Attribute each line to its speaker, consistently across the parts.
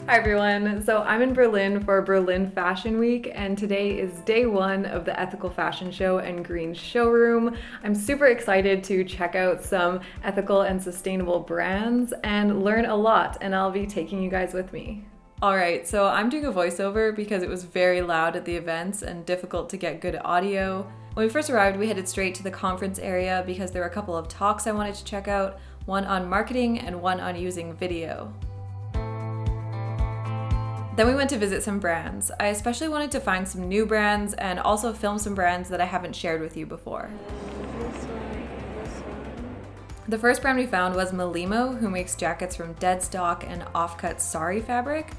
Speaker 1: Hi everyone. So I'm in Berlin for Berlin Fashion Week, and today is day one of the Ethical Fashion Show and Green Showroom. I'm super excited to check out some ethical and sustainable brands and learn a lot, and I'll be taking you guys with me. Alright, so I'm doing a voiceover because it was very loud at the events and difficult to get good audio. When we first arrived, we headed straight to the conference area because there were a couple of talks I wanted to check out, one on marketing and one on using video. Then we went to visit some brands. I especially wanted to find some new brands and also film some brands that I haven't shared with you before. The first brand we found was Malimo, who makes jackets from dead stock and off-cut sari fabric.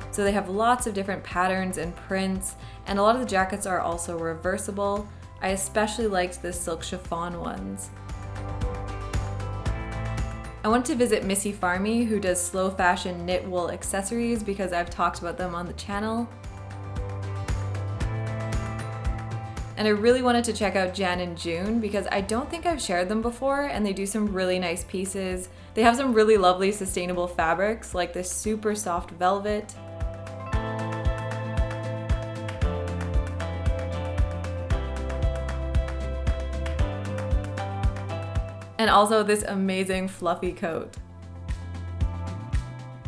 Speaker 1: So they have lots of different patterns and prints, and a lot of the jackets are also reversible. I especially liked the silk chiffon ones. I wanted to visit Missy Farmy, who does slow fashion knit wool accessories, because I've talked about them on the channel. And I really wanted to check out Jan and June because I don't think I've shared them before, and they do some really nice pieces. They have some really lovely sustainable fabrics like this super soft velvet. And also this amazing fluffy coat.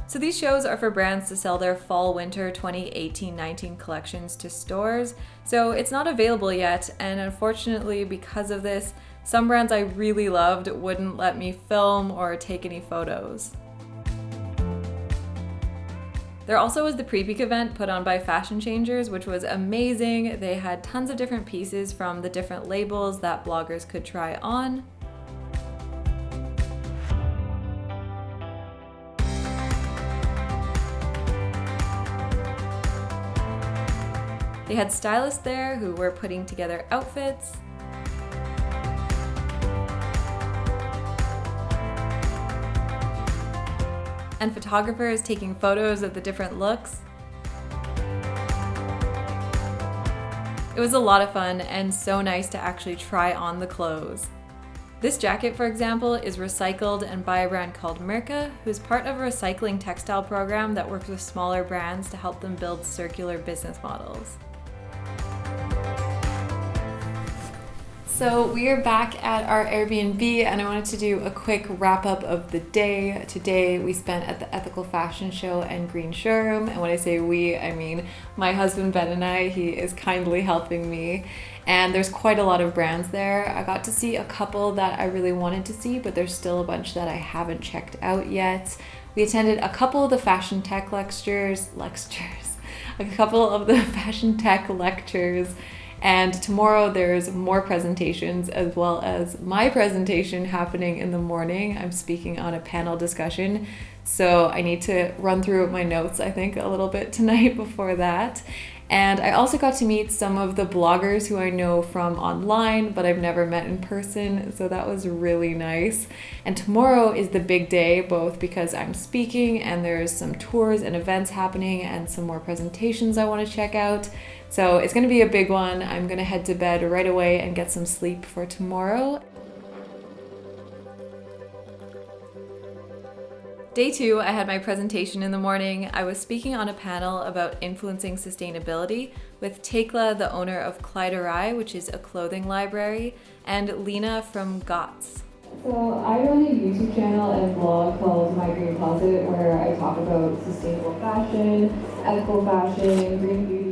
Speaker 1: So these shows are for brands to sell their fall/winter 2018-19 collections to stores. So it's not available yet, and unfortunately because of this, some brands I really loved wouldn't let me film or take any photos. There also was the pre-peak event put on by Fashion Changers, which was amazing. They had tons of different pieces from the different labels that bloggers could try on. They had stylists there who were putting together outfits. And photographers taking photos of the different looks. It was a lot of fun and so nice to actually try on the clothes. This jacket, for example, is recycled and by a brand called Mirka, who's part of a recycling textile program that works with smaller brands to help them build circular business models. So we are back at our Airbnb, and I wanted to do a quick wrap up of the day. Today we spent at the Ethical Fashion Show and Green Showroom, and when I say we, I mean my husband Ben and I. He is kindly helping me, and there's quite a lot of brands there. I got to see a couple that I really wanted to see, but there's still a bunch that I haven't checked out yet. We attended a couple of the fashion tech lectures, and tomorrow there's more presentations as well as my presentation happening in the morning. I'm speaking on a panel discussion, so I need to run through my notes, I think, a little bit tonight before that. And I also got to meet some of the bloggers who I know from online, but I've never met in person, so that was really nice. And tomorrow is the big day, both because I'm speaking and there's some tours and events happening and some more presentations I want to check out. So it's going to be a big one. I'm going to head to bed right away and get some sleep for tomorrow. Day two, I had my presentation in the morning. I was speaking on a panel about influencing sustainability with Tekla, the owner of Kleiderei, which is a clothing library, and Lena from GOTS.
Speaker 2: So I run a YouTube channel and blog called My Green Closet, where I talk about sustainable fashion, ethical fashion, green beauty.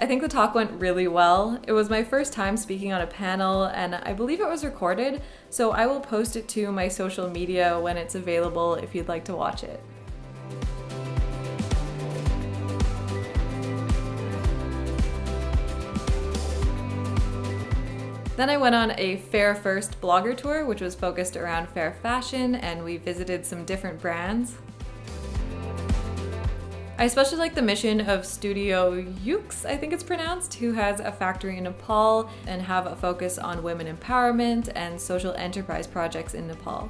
Speaker 1: I think the talk went really well. It was my first time speaking on a panel, and I believe it was recorded, so I will post it to my social media when it's available if you'd like to watch it. Then I went on a Fair First blogger tour, which was focused around fair fashion, and we visited some different brands. I especially like the mission of Studio Yux, I think it's pronounced, who has a factory in Nepal and have a focus on women empowerment and social enterprise projects in Nepal.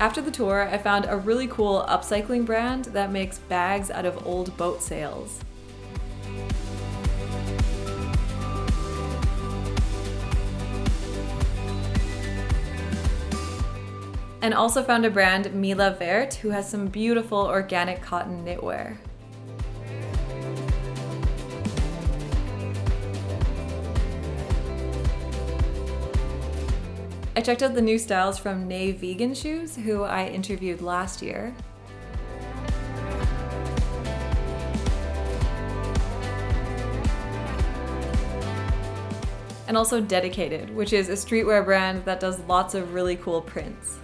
Speaker 1: After the tour, I found a really cool upcycling brand that makes bags out of old boat sails. And also found a brand, Mila Vert, who has some beautiful organic cotton knitwear. I checked out the new styles from Nay Vegan Shoes, who I interviewed last year. And also Dedicated, which is a streetwear brand that does lots of really cool prints.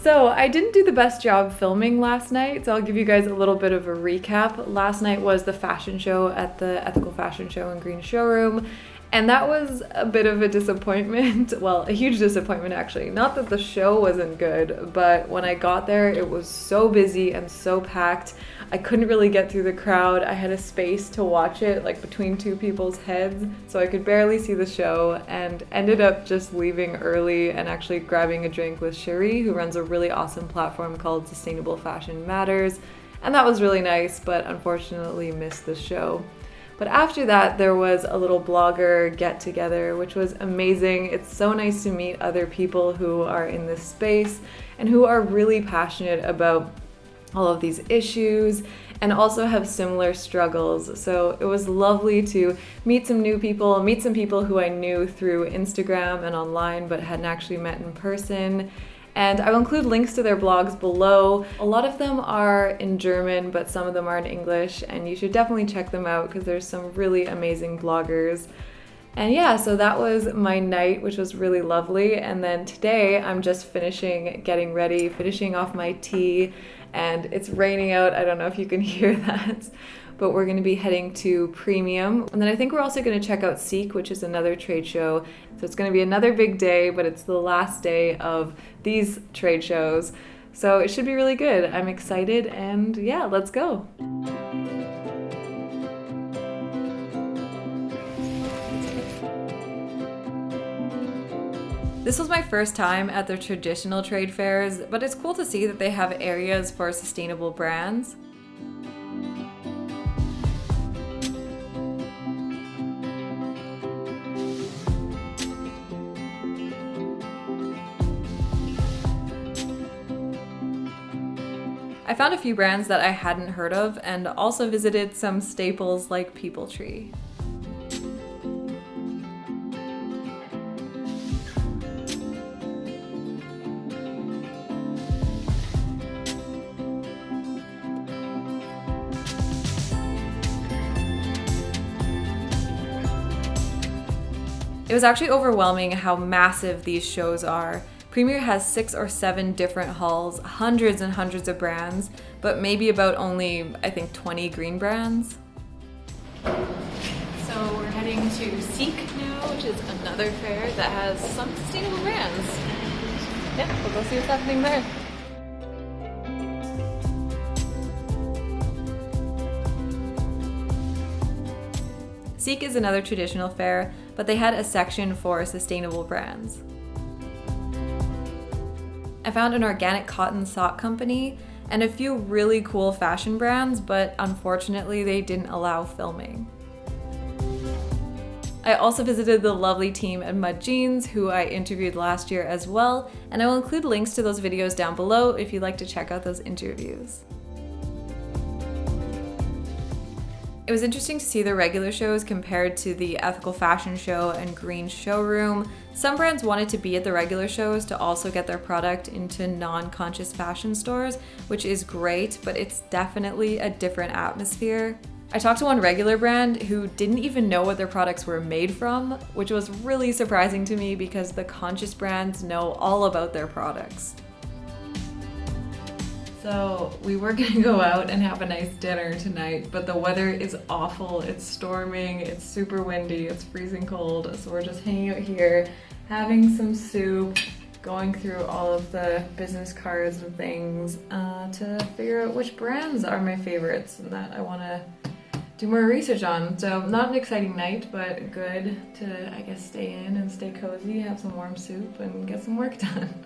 Speaker 1: So I didn't do the best job filming last night, so I'll give you guys a little bit of a recap. Last night was the fashion show at the Ethical Fashion Show in Green Showroom, and that was a bit of a disappointment. Well, a huge disappointment actually. Not that the show wasn't good, but when I got there, it was so busy and so packed. I couldn't really get through the crowd. I had a space to watch it, like between two people's heads, so I could barely see the show, and ended up just leaving early and actually grabbing a drink with Cherie, who runs a really awesome platform called Sustainable Fashion Matters, and that was really nice, but unfortunately missed the show. But after that, there was a little blogger get-together, which was amazing. It's so nice to meet other people who are in this space and who are really passionate about all of these issues and also have similar struggles. So it was lovely to meet some new people, meet some people who I knew through Instagram and online but hadn't actually met in person. And I will include links to their blogs below. A lot of them are in German, but some of them are in English, and you should definitely check them out because there's some really amazing bloggers. And yeah, so that was my night, which was really lovely. And then today I'm just getting ready, finishing off my tea, and it's raining out. I don't know if you can hear that, but we're going to be heading to Premium. And then I think we're also going to check out Seek, which is another trade show. So it's going to be another big day, but it's the last day of these trade shows. So it should be really good. I'm excited, and yeah, let's go. This was my first time at the traditional trade fairs, but it's cool to see that they have areas for sustainable brands. I found a few brands that I hadn't heard of and also visited some staples like People Tree. It was actually overwhelming how massive these shows are. Premier has 6 or 7 different halls, hundreds and hundreds of brands, but maybe about only, I think, 20 green brands. So we're heading to Seek now, which is another fair that has some sustainable brands. Yeah, we'll go see what's happening there. Seek is another traditional fair, but they had a section for sustainable brands. I found an organic cotton sock company and a few really cool fashion brands, but unfortunately they didn't allow filming. I also visited the lovely team at Mud Jeans, who I interviewed last year as well, and I will include links to those videos down below if you'd like to check out those interviews. It was interesting to see the regular shows compared to the Ethical Fashion Show and Green Showroom. Some brands wanted to be at the regular shows to also get their product into non-conscious fashion stores, which is great, but it's definitely a different atmosphere. I talked to one regular brand who didn't even know what their products were made from, which was really surprising to me because the conscious brands know all about their products. So we were gonna go out and have a nice dinner tonight, but the weather is awful. It's storming, it's super windy, it's freezing cold. So we're just hanging out here, having some soup, going through all of the business cards and things to figure out which brands are my favorites and that I want to do more research on. So not an exciting night, but good to, I guess, stay in and stay cozy, have some warm soup, and get some work done.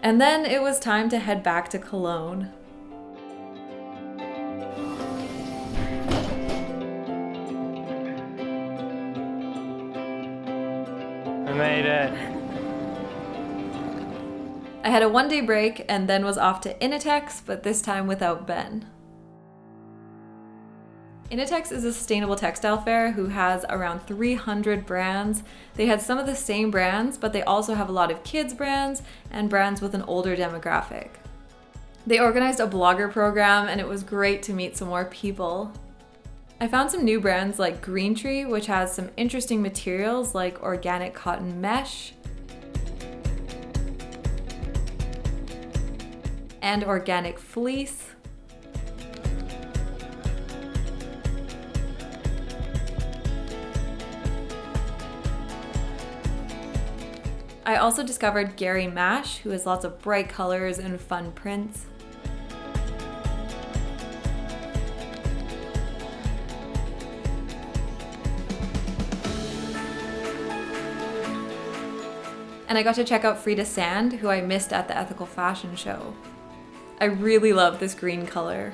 Speaker 1: And then it was time to head back to Cologne.
Speaker 3: I made it.
Speaker 1: I had a one-day break and then was off to Innatex, but this time without Ben. Innatex is a sustainable textile fair who has around 300 brands. They had some of the same brands, but they also have a lot of kids brands and brands with an older demographic. They organized a blogger program and it was great to meet some more people. I found some new brands like Green Tree, which has some interesting materials like organic cotton mesh and organic fleece. I also discovered Gary Mash, who has lots of bright colors and fun prints. And I got to check out Frida Sand, who I missed at the Ethical Fashion Show. I really love this green color.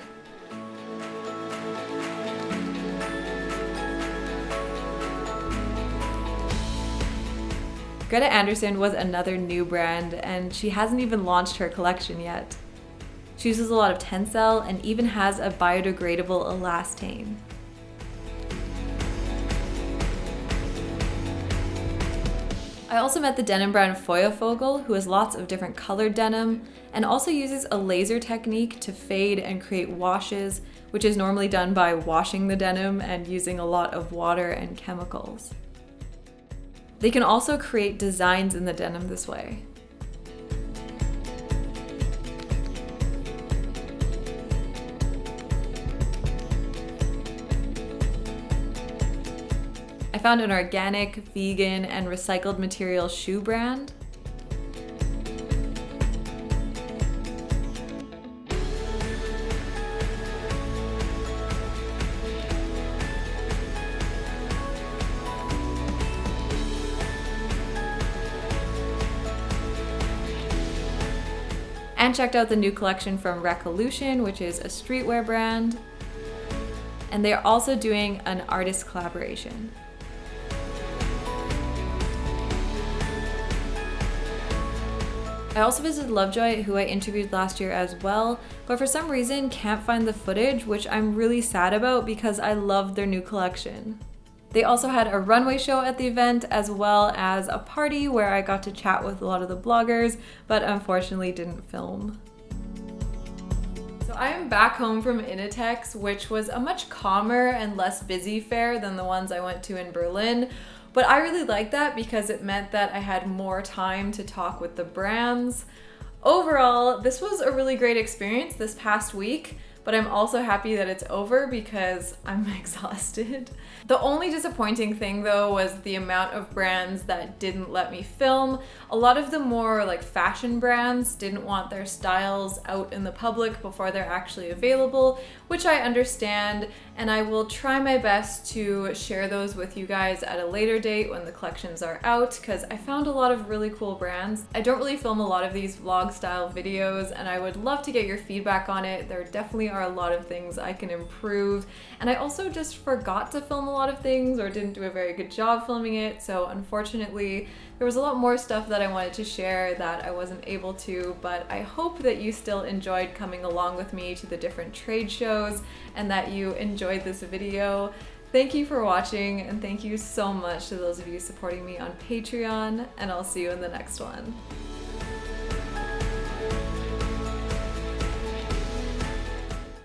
Speaker 1: Greta Anderson was another new brand, and she hasn't even launched her collection yet. She uses a lot of tencel and even has a biodegradable elastane. I also met the denim brand Feuervogel, who has lots of different colored denim and also uses a laser technique to fade and create washes, which is normally done by washing the denim and using a lot of water and chemicals. They can also create designs in the denim this way. I found an organic, vegan, and recycled material shoe brand. And checked out the new collection from Recolution, which is a streetwear brand. And they are also doing an artist collaboration. I also visited Lovejoy, who I interviewed last year as well, but for some reason can't find the footage, which I'm really sad about because I loved their new collection. They also had a runway show at the event as well as a party where I got to chat with a lot of the bloggers, but unfortunately didn't film. So I am back home from Innatex, which was a much calmer and less busy fair than the ones I went to in Berlin. But I really liked that because it meant that I had more time to talk with the brands. Overall, this was a really great experience this past week, but I'm also happy that it's over because I'm exhausted. The only disappointing thing though was the amount of brands that didn't let me film. A lot of the more like fashion brands didn't want their styles out in the public before they're actually available, which I understand, and I will try my best to share those with you guys at a later date when the collections are out, because I found a lot of really cool brands. I don't really film a lot of these vlog style videos, and I would love to get your feedback on it. There definitely are a lot of things I can improve, and I also just forgot to film a lot of things or didn't do a very good job filming it, so unfortunately there was a lot more stuff that I wanted to share that I wasn't able to, but I hope that you still enjoyed coming along with me to the different trade shows and that you enjoyed this video. Thank you for watching, and thank you so much to those of you supporting me on Patreon, and I'll see you in the next one.